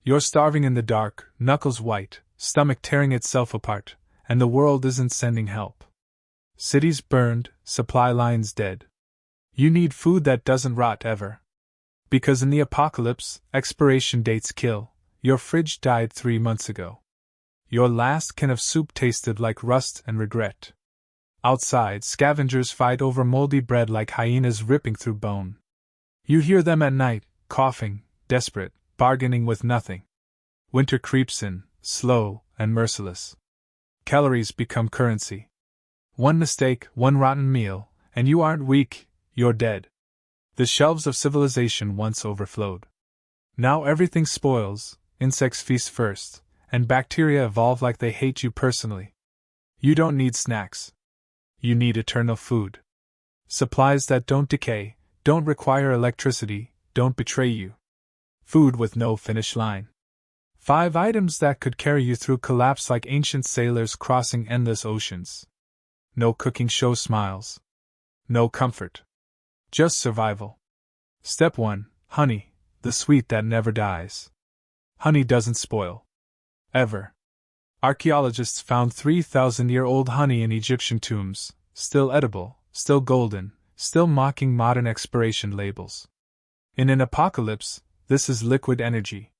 You're starving in the dark, knuckles white, stomach tearing itself apart, and the world isn't sending help. Cities burned, supply lines dead. You need food that doesn't rot ever. Because in the apocalypse, expiration dates kill. Your fridge died 3 months ago. Your last can of soup tasted like rust and regret. Outside, scavengers fight over moldy bread like hyenas ripping through bone. You hear them at night, coughing, desperate, bargaining with nothing. Winter creeps in, slow and merciless. Calories become currency. One mistake, one rotten meal, and you aren't weak, you're dead. The shelves of civilization once overflowed. Now everything spoils, insects feast first, and bacteria evolve like they hate you personally. You don't need snacks. You need eternal food. Supplies that don't decay, don't require electricity, don't betray you. Food with no finish line. 5 items that could carry you through collapse like ancient sailors crossing endless oceans. No cooking show smiles. No comfort. Just survival. Step 1. Honey, the sweet that never dies. Honey doesn't spoil. Ever. Archaeologists found 3,000-year-old honey in Egyptian tombs, still edible, still golden, still mocking modern expiration labels. In an apocalypse, this is liquid energy.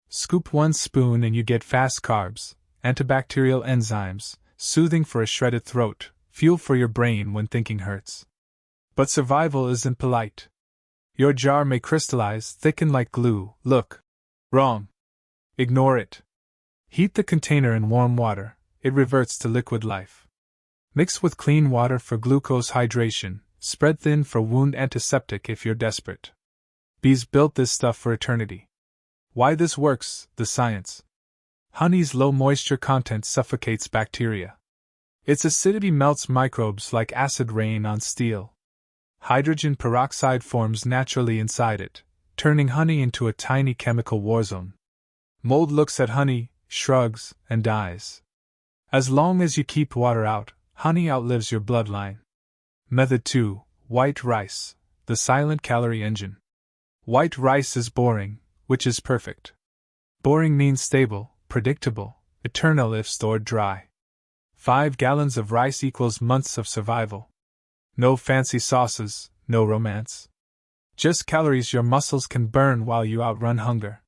Scoop 1 spoon and you get fast carbs, antibacterial enzymes, soothing for a shredded throat, fuel for your brain when thinking hurts. But survival isn't polite. Your jar may crystallize, thicken like glue. Look. Wrong. Ignore it. Heat the container in warm water, it reverts to liquid life. Mix with clean water for glucose hydration, spread thin for wound antiseptic if you're desperate. Bees built this stuff for eternity. Why this works, the science. Honey's low moisture content suffocates bacteria. Its acidity melts microbes like acid rain on steel. Hydrogen peroxide forms naturally inside it, turning honey into a tiny chemical war zone. Mold looks at honey, shrugs, and dies. As long as you keep water out, honey outlives your bloodline. Method 2. White rice, the silent calorie engine. White rice is boring, which is perfect. Boring means stable, predictable, eternal if stored dry. 5 gallons of rice equals months of survival. No fancy sauces, no romance. Just calories your muscles can burn while you outrun hunger.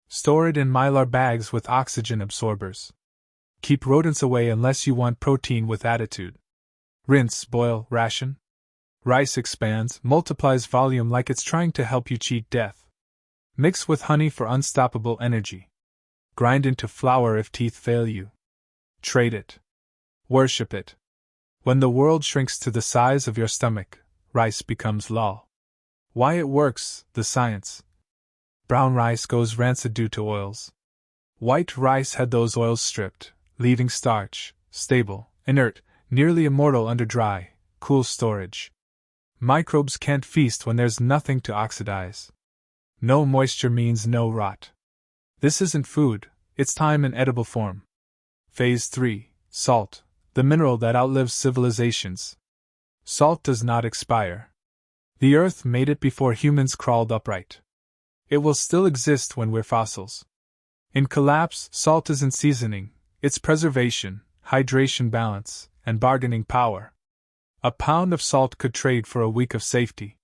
Store it in mylar bags with oxygen absorbers. Keep rodents away unless you want protein with attitude. Rinse, boil, ration. Rice expands, multiplies volume like it's trying to help you cheat death. Mix with honey for unstoppable energy. Grind into flour if teeth fail you. Trade it. Worship it. When the world shrinks to the size of your stomach, rice becomes law. Why it works, the science. Brown rice goes rancid due to oils. White rice had those oils stripped, leaving starch, stable, inert, nearly immortal under dry, cool storage. Microbes can't feast when there's nothing to oxidize. No moisture means no rot. This isn't food, it's time in edible form. Phase 3. Salt, the mineral that outlives civilizations. Salt does not expire. The earth made it before humans crawled upright. It will still exist when we're fossils. In collapse, salt isn't seasoning, it's preservation, hydration balance, and bargaining power. A pound of salt could trade for a week of safety.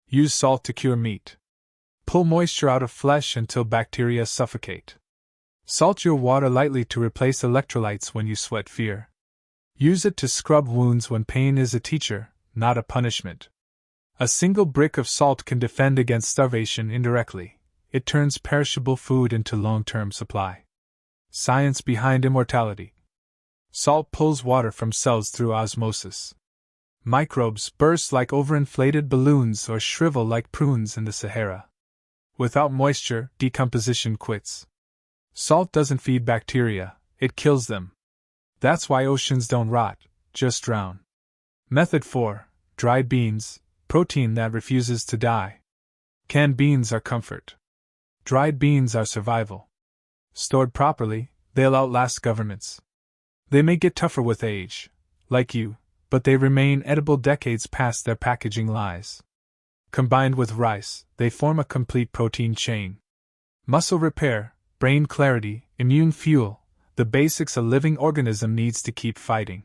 Use salt to cure meat. Pull moisture out of flesh until bacteria suffocate. Salt your water lightly to replace electrolytes when you sweat fear. Use it to scrub wounds when pain is a teacher, not a punishment. A single brick of salt can defend against starvation indirectly. It turns perishable food into long-term supply. Science behind immortality. Salt pulls water from cells through osmosis. Microbes burst like overinflated balloons or shrivel like prunes in the Sahara. Without moisture, decomposition quits. Salt doesn't feed bacteria, it kills them. That's why oceans don't rot, just drown. Method 4. Dried beans, protein that refuses to die. Canned beans are comfort. Dried beans are survival. Stored properly, they'll outlast governments. They may get tougher with age, like you, but they remain edible decades past their packaging lies. Combined with rice, they form a complete protein chain. Muscle repair, brain clarity, immune fuel, the basics a living organism needs to keep fighting.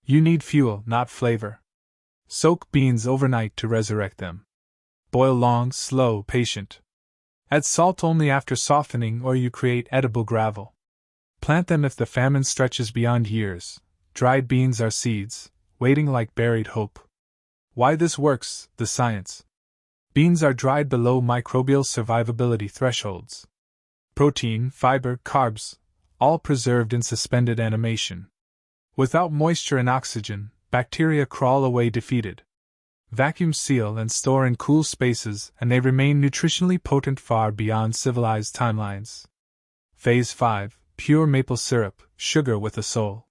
You need fuel, not flavor. Soak beans overnight to resurrect them. Boil long, slow, patient. Add salt only after softening or you create edible gravel. Plant them if the famine stretches beyond years. Dried beans are seeds, waiting like buried hope. Why this works, the science. Beans are dried below microbial survivability thresholds. Protein, fiber, carbs, all preserved in suspended animation. Without moisture and oxygen, bacteria crawl away defeated. Vacuum seal and store in cool spaces, and they remain nutritionally potent far beyond civilized timelines. Phase 5. Pure maple syrup, sugar with a soul.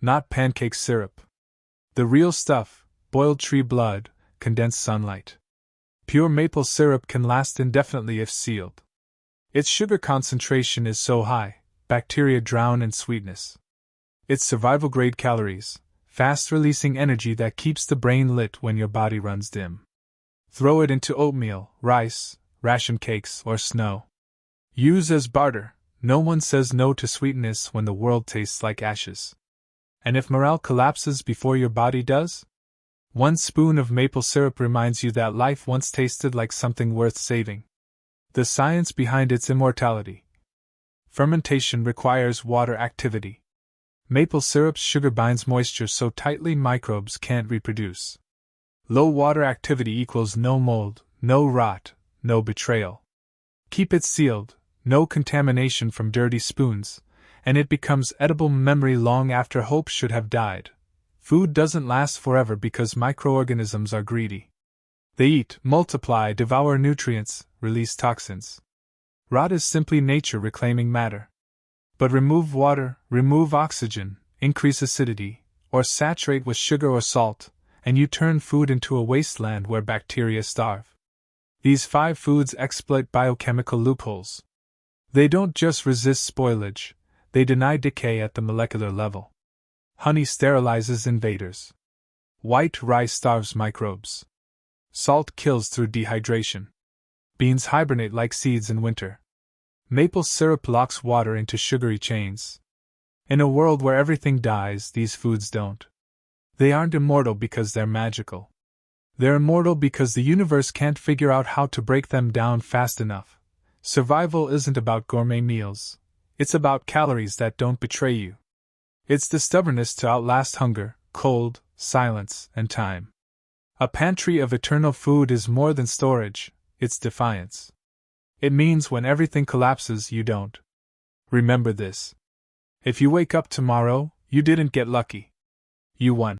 Not pancake syrup. The real stuff, boiled tree blood, condensed sunlight. Pure maple syrup can last indefinitely if sealed. Its sugar concentration is so high, bacteria drown in sweetness. Its survival-grade calories, fast-releasing energy that keeps the brain lit when your body runs dim. Throw it into oatmeal, rice, ration cakes, or snow. Use as barter. No one says no to sweetness when the world tastes like ashes. And if morale collapses before your body does? 1 spoon of maple syrup reminds you that life once tasted like something worth saving. The science behind its immortality. Fermentation requires water activity. Maple syrup's sugar binds moisture so tightly microbes can't reproduce. Low water activity equals no mold, no rot, no betrayal. Keep it sealed, no contamination from dirty spoons, and it becomes edible memory long after hope should have died. Food doesn't last forever because microorganisms are greedy. They eat, multiply, devour nutrients, release toxins. Rot is simply nature reclaiming matter. But remove water, remove oxygen, increase acidity, or saturate with sugar or salt, and you turn food into a wasteland where bacteria starve. These 5 foods exploit biochemical loopholes. They don't just resist spoilage, they deny decay at the molecular level. Honey sterilizes invaders. White rice starves microbes. Salt kills through dehydration. Beans hibernate like seeds in winter. Maple syrup locks water into sugary chains. In a world where everything dies, these foods don't. They aren't immortal because they're magical. They're immortal because the universe can't figure out how to break them down fast enough. Survival isn't about gourmet meals. It's about calories that don't betray you. It's the stubbornness to outlast hunger, cold, silence, and time. A pantry of eternal food is more than storage, it's defiance. It means when everything collapses, you don't. Remember this. If you wake up tomorrow, you didn't get lucky. You won.